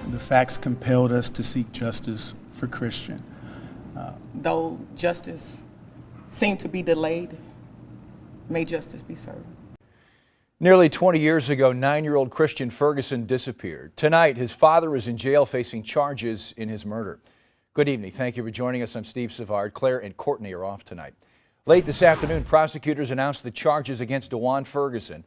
The facts compelled us to seek justice for Christian. Though justice seemed to be delayed, may justice be served. Nearly 20 years ago, 9-year-old Christian Ferguson disappeared. Tonight, his father is in jail facing charges in his murder. Good evening. Thank you for joining us. I'm Steve Savard. Claire and Courtney are off tonight. Late this afternoon, prosecutors announced the charges against Diwan Ferguson.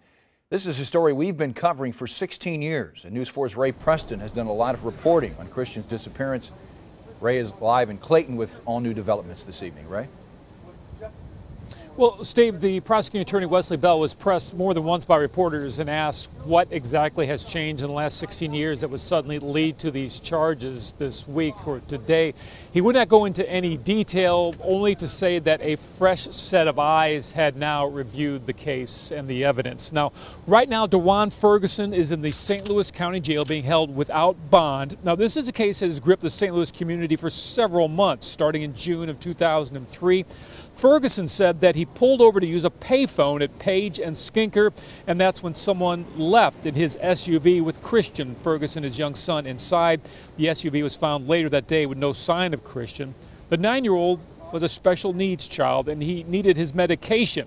This is a story we've been covering for 16 years, and News 4's Ray Preston has done a lot of reporting on Christian's disappearance. Ray is live in Clayton with all new developments this evening. Ray? Well, Steve, the prosecuting attorney Wesley Bell was pressed more than once by reporters and asked what exactly has changed in the last 16 years that would suddenly lead to these charges this week or today. He would not go into any detail, only to say that a fresh set of eyes had now reviewed the case and the evidence. Now, right now, Diwan Ferguson is in the St. Louis County Jail being held without bond. Now, this is a case that has gripped the St. Louis community for several months, starting in June of 2003. Ferguson said that he pulled over to use a payphone at Page and Skinker, and that's when someone left in his SUV with Christian Ferguson, his young son, inside. The SUV was found later that day with no sign of Christian. The 9-year-old was a special needs child, and he needed his medication.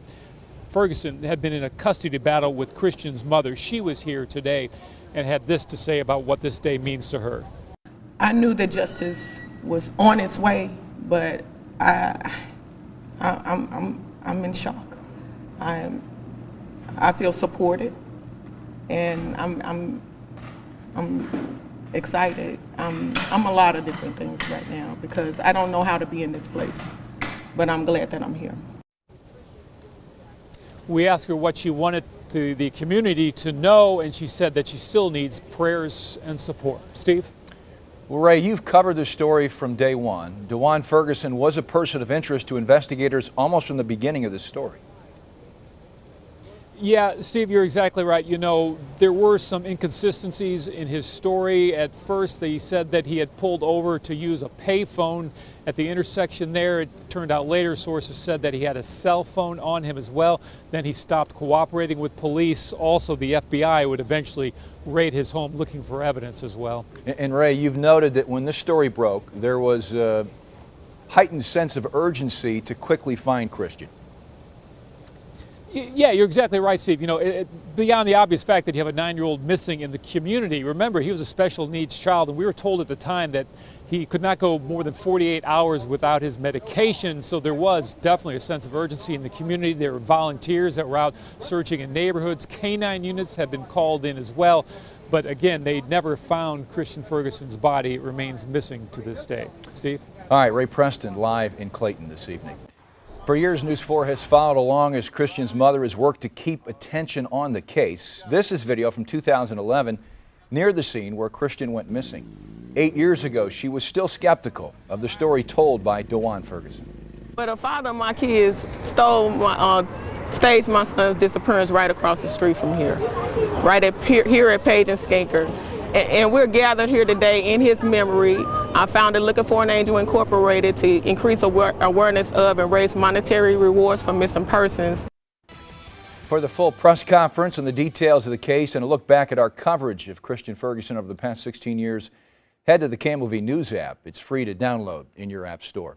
Ferguson had been in a custody battle with Christian's mother. She was here today and had this to say about what this day means to her. I knew that justice was on its way, but I'm in shock. I feel supported, and I'm excited. I'm a lot of different things right now because I don't know how to be in this place, but I'm glad that I'm here. We asked her what she wanted the community to know, and she said that she still needs prayers and support. Steve? Well, Ray, you've covered this story from day one. Diwan Ferguson was a person of interest to investigators almost from the beginning of this story. Yeah, Steve, you're exactly right. You know, there were some inconsistencies in his story. At first, they said that he had pulled over to use a payphone at the intersection there. It turned out later sources said that he had a cell phone on him as well. Then he stopped cooperating with police. Also, the FBI would eventually raid his home looking for evidence as well. And Ray, you've noted that when this story broke, there was a heightened sense of urgency to quickly find Christian. Yeah, you're exactly right, Steve. You know, beyond the obvious fact that you have a 9-year-old missing in the community, remember, he was a special needs child, and we were told at the time that he could not go more than 48 hours without his medication, so there was definitely a sense of urgency in the community. There were volunteers that were out searching in neighborhoods. Canine units have been called in as well, but again, they never found Christian Ferguson's body. It remains missing to this day. Steve? All right, Ray Preston live in Clayton this evening. For years, News 4 has followed along as Christian's mother has worked to keep attention on the case. This is video from 2011 near the scene where Christian went missing. 8 years ago, she was still skeptical of the story told by Diwan Ferguson. But a father of my kids staged my son's disappearance right across the street from here, right here at Page and Skinker. And we're gathered here today in his memory. I founded Looking for an Angel Incorporated to increase awareness of and raise monetary rewards for missing persons. For the full press conference and the details of the case and a look back at our coverage of Christian Ferguson over the past 16 years, head to the KMOV News app. It's free to download in your app store.